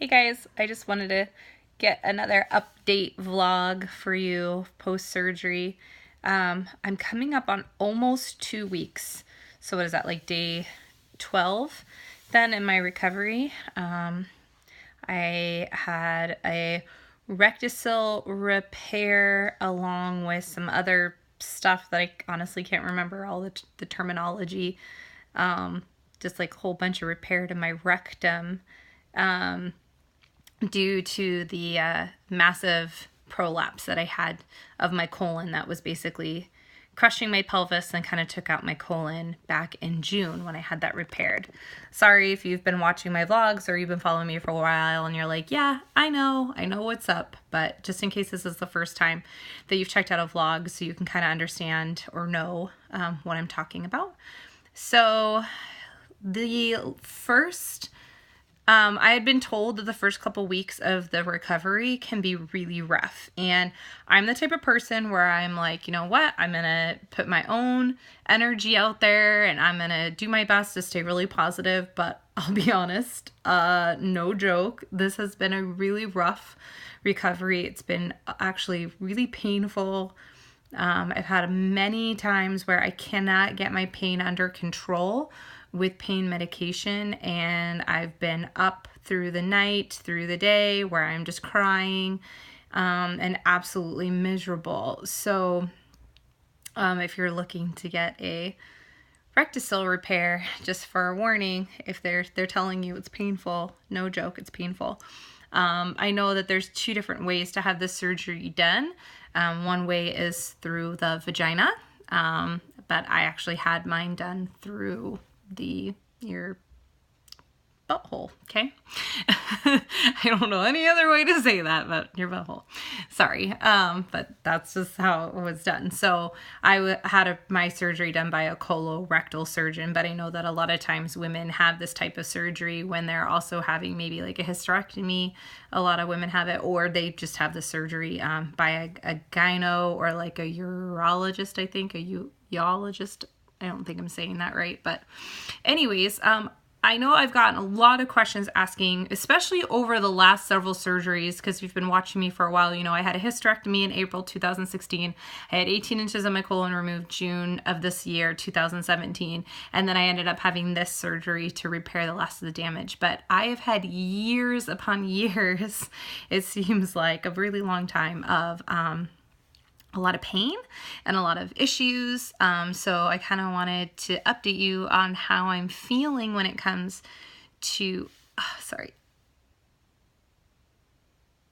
Hey guys, I just wanted to get another update vlog for you post-surgery. I'm coming up on almost 2 weeks. So what is that, like day 12 then in my recovery? I had a rectocele repair along with some other stuff that I honestly can't remember all the terminology. Just like a whole bunch of repair to my rectum. Due to the massive prolapse that I had of my colon that was basically crushing my pelvis and kind of took out my colon back in June when I had that repaired. Sorry if you've been watching my vlogs or you've been following me for a while and you're like, yeah, I know what's up, but just in case this is the first time that you've checked out a vlog so you can kind of understand or know what I'm talking about. So the first I had been told that the first couple weeks of the recovery can be really rough. And I'm the type of person where I'm like, you know what? I'm going to put my own energy out there and I'm going to do my best to stay really positive. But I'll be honest, no joke. This has been a really rough recovery. It's been actually really painful. I've had many times where I cannot get my pain under control with pain medication, and I've been up through the night, through the day, where I'm just crying and absolutely miserable. So if you're looking to get a rectocele repair, just for a warning, if they're telling you it's painful, no joke, it's painful. I know that there's 2 different ways to have this surgery done. One way is through the vagina, but I actually had mine done through your butthole, okay? I don't know any other way to say that, but your butthole. Sorry, but that's just how it was done. So I had my surgery done by a colorectal surgeon, but I know that a lot of times women have this type of surgery when they're also having maybe like a hysterectomy. A lot of women have it, or they just have the surgery by a gyno or like a urologist, I think, a urologist. I don't think I'm saying that right, but anyways, I know I've gotten a lot of questions asking, especially over the last several surgeries, because you've been watching me for a while. You know, I had a hysterectomy in April 2016. I had 18 inches of my colon removed June of this year, 2017, and then I ended up having this surgery to repair the last of the damage. But I have had years upon years, it seems like a really long time of a lot of pain and a lot of issues. So I kind of wanted to update you on how I'm feeling when it comes to, sorry,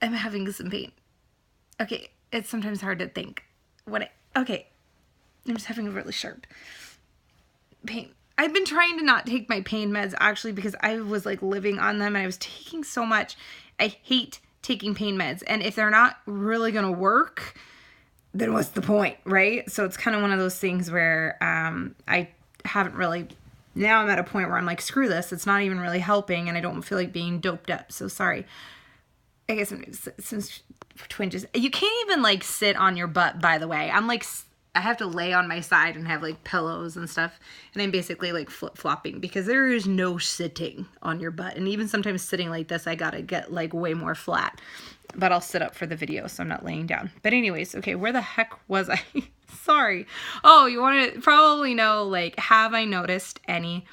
I'm having some pain. Okay, it's sometimes hard to think. Okay, I'm just having a really sharp pain. I've been trying to not take my pain meds actually because I was like living on them and I was taking so much. I hate taking pain meds, and if they're not really gonna work, then what's the point, right? So it's kind of one of those things where I haven't really, now I'm at a point where I'm like, screw this, it's not even really helping, and I don't feel like being doped up, so sorry. I guess some twinges. You can't even like sit on your butt, by the way. I'm like, I have to lay on my side and have like pillows and stuff, and I'm basically like flip-flopping because there is no sitting on your butt, and even sometimes sitting like this, I gotta get like way more flat. But I'll sit up for the video, so I'm not laying down. But anyways, okay, where the heck was I? Sorry. Oh, you want to probably know, like, have I noticed any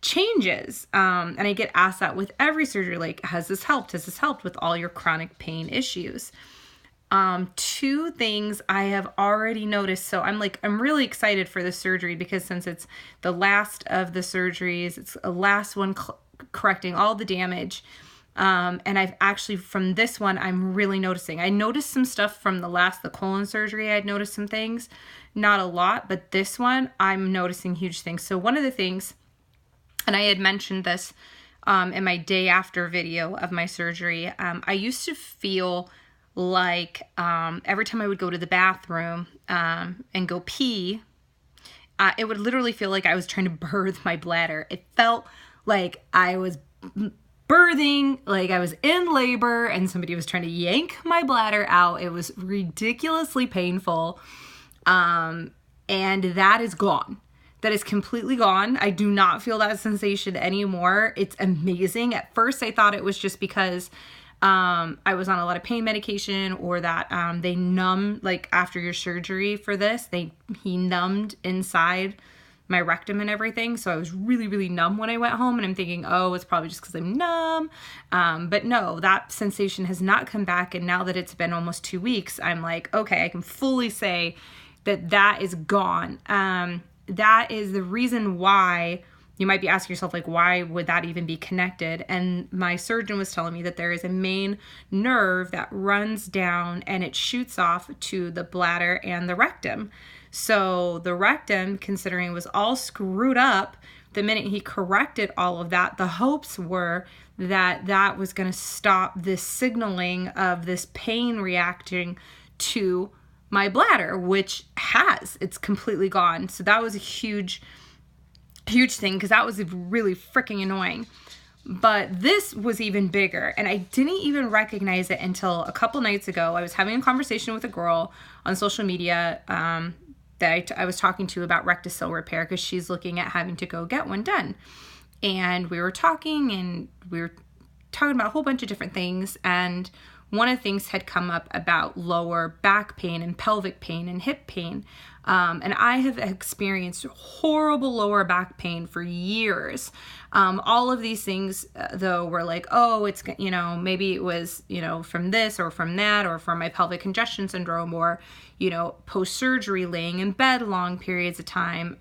changes? And I get asked that with every surgery, like, has this helped? Has this helped with all your chronic pain issues? 2 things I have already noticed. So I'm really excited for this surgery because since it's the last of the surgeries, it's the last one correcting all the damage. And I've actually, from this one, I'm really noticing. I noticed some stuff from the colon surgery. I'd noticed some things, not a lot, but this one, I'm noticing huge things. So one of the things, and I had mentioned this in my day after video of my surgery, I used to feel like every time I would go to the bathroom and go pee, it would literally feel like I was trying to birth my bladder. It felt like I was birthing, like I was in labor and somebody was trying to yank my bladder out. It was ridiculously painful. And that is gone. that is completely gone. I do not feel that sensation anymore. It's amazing. At first, I thought it was just because I was on a lot of pain medication, or that they numb, like after your surgery for this, he numbed inside my rectum and everything. So I was really, really numb when I went home, and I'm thinking, oh, it's probably just because I'm numb. But no, that sensation has not come back. And now that it's been almost 2 weeks, I'm like, okay, I can fully say that is gone. That is the reason why you might be asking yourself, like, why would that even be connected? And my surgeon was telling me that there is a main nerve that runs down and it shoots off to the bladder and the rectum. So the rectum, considering it was all screwed up, the minute he corrected all of that, the hopes were that that was going to stop this signaling of this pain reacting to my bladder, which it's completely gone. So that was a huge thing, because that was really freaking annoying. But this was even bigger, and I didn't even recognize it until a couple nights ago. I was having a conversation with a girl on social media that I was talking to about Rectocele Repair, because she's looking at having to go get one done. And we were talking about a whole bunch of different things, and one of the things had come up about lower back pain and pelvic pain and hip pain. And I have experienced horrible lower back pain for years. All of these things, though, were like, oh, it's, maybe it was, from this or from that, or from my pelvic congestion syndrome, or, post-surgery laying in bed long periods of time.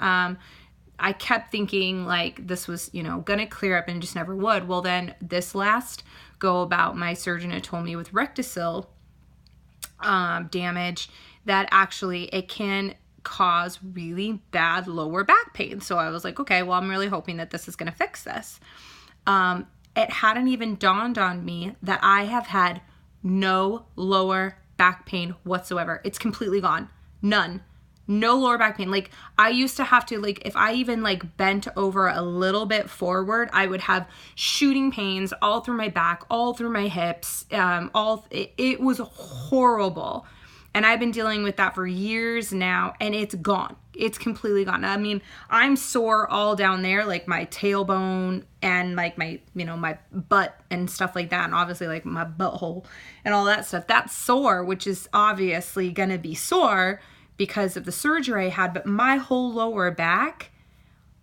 I kept thinking like this was, gonna clear up, and just never would. Well, then this last go about, my surgeon had told me with rectocele damage that actually it can cause really bad lower back pain. So I was like, okay, well, I'm really hoping that this is going to fix this. It hadn't even dawned on me that I have had no lower back pain whatsoever. It's completely gone. None. No lower back pain. Like, I used to have to, like, if I even like bent over a little bit forward, I would have shooting pains all through my back, all through my hips. It was horrible. And I've been dealing with that for years now, and it's gone. It's completely gone. I mean, I'm sore all down there, like my tailbone and like my, my butt and stuff like that. And obviously like my butthole and all that stuff. That's sore, which is obviously going to be sore because of the surgery I had. But my whole lower back,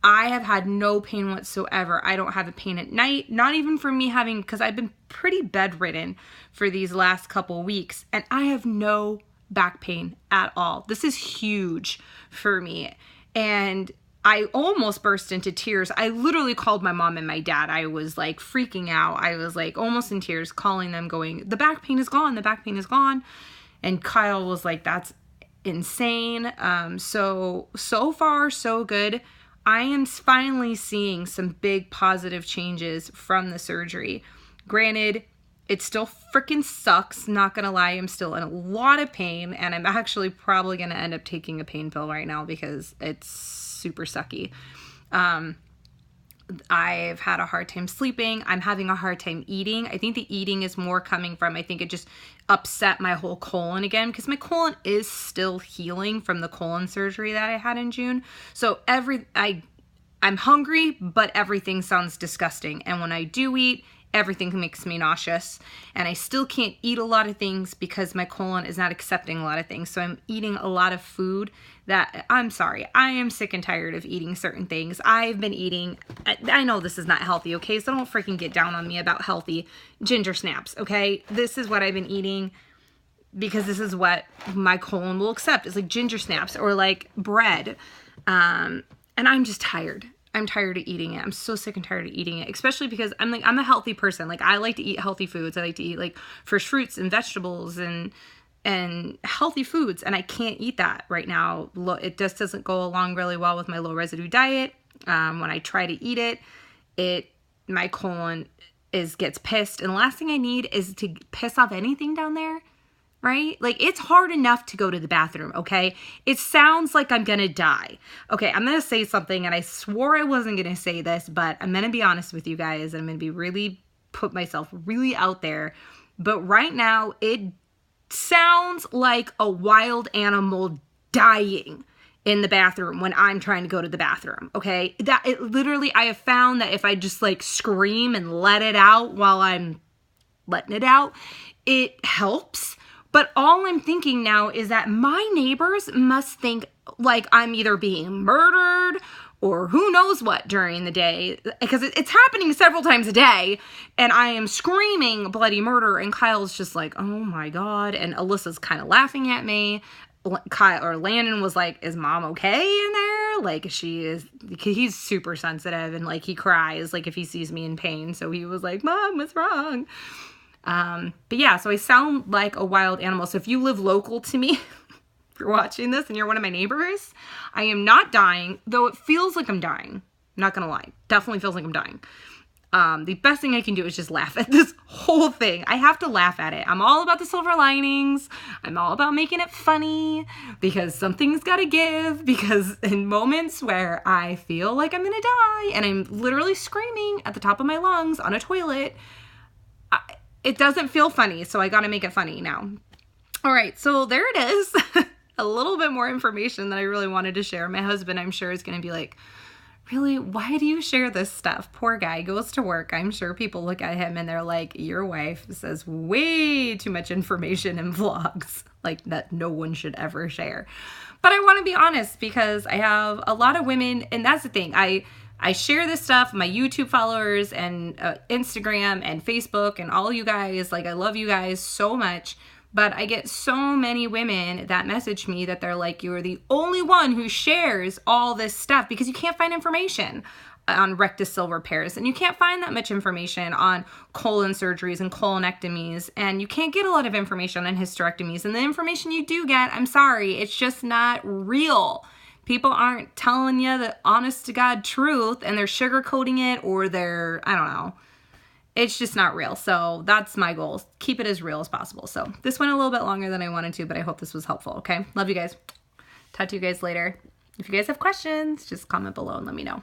I have had no pain whatsoever. I don't have a pain at night, not even for me having, because I've been pretty bedridden for these last couple weeks, and I have no back pain at all. This is huge for me. And I almost burst into tears. I literally called my mom and my dad. I was like freaking out. I was like almost in tears, calling them, going, the back pain is gone. The back pain is gone. And Kyle was like, that's insane. So far, so good. I am finally seeing some big positive changes from the surgery. Granted, it still freaking sucks, not gonna lie. I'm still in a lot of pain, and I'm actually probably gonna end up taking a pain pill right now because it's super sucky. I've had a hard time sleeping. I'm having a hard time eating. I think the eating is more coming from, I think it just upset my whole colon again, because my colon is still healing from the colon surgery that I had in June. So I'm hungry, but everything sounds disgusting. And when I do eat, everything makes me nauseous, and I still can't eat a lot of things because my colon is not accepting a lot of things. So I'm eating a lot of food that, I'm sorry, I am sick and tired of eating certain things. I've been eating, I know this is not healthy, okay? So don't freaking get down on me about healthy ginger snaps, okay? This is what I've been eating because this is what my colon will accept. It's like ginger snaps or like bread. And I'm just tired. I'm tired of eating it. I'm so sick and tired of eating it, especially because I'm a healthy person. Like, I like to eat healthy foods. I like to eat like fresh fruits and vegetables and healthy foods. And I can't eat that right now. It just doesn't go along really well with my low residue diet. When I try to eat it, my colon gets pissed. And the last thing I need is to piss off anything down there. Right? Like, it's hard enough to go to the bathroom, okay? It sounds like I'm gonna die. Okay, I'm gonna say something, and I swore I wasn't gonna say this, but I'm gonna be honest with you guys. I'm gonna put myself really out there. But right now, it sounds like a wild animal dying. in the bathroom when I'm trying to go to the bathroom, okay? That it literally, I have found that if I just like scream and let it out while I'm letting it out, it helps. But all I'm thinking now is that my neighbors must think like I'm either being murdered or who knows what during the day, because it's happening several times a day, and I am screaming bloody murder, and Kyle's just like, oh my God, and Alyssa's kind of laughing at me. Landon was like, is mom okay in there? Like, he's super sensitive, and like he cries like if he sees me in pain, so he was like, Mom, what's wrong? But yeah, so I sound like a wild animal. So if you live local to me, if you're watching this and you're one of my neighbors, I am not dying, though it feels like I'm dying. I'm not gonna lie. Definitely feels like I'm dying. The best thing I can do is just laugh at this whole thing. I have to laugh at it. I'm all about the silver linings. I'm all about making it funny because something's gotta give, because in moments where I feel like I'm gonna die and I'm literally screaming at the top of my lungs on a toilet, it doesn't feel funny, so I gotta make it funny now. All right, so there it is. A little bit more information that I really wanted to share. My husband, I'm sure, is gonna be like, really, why do you share this stuff? Poor guy goes to work. I'm sure people look at him and they're like, your wife says way too much information in vlogs, like that no one should ever share. But I want to be honest, because I have a lot of women, and that's the thing. I share this stuff, my YouTube followers and Instagram and Facebook and all you guys. Like, I love you guys so much. But I get so many women that message me that they're like, you're the only one who shares all this stuff, because you can't find information on rectocele repairs, and you can't find that much information on colon surgeries and colonectomies, and you can't get a lot of information on hysterectomies. And the information you do get, I'm sorry, it's just not real. People aren't telling you the honest to God truth, and they're sugarcoating it, or they're, I don't know. It's just not real. So that's my goal. Keep it as real as possible. So this went a little bit longer than I wanted to, but I hope this was helpful. Okay. Love you guys. Talk to you guys later. If you guys have questions, just comment below and let me know.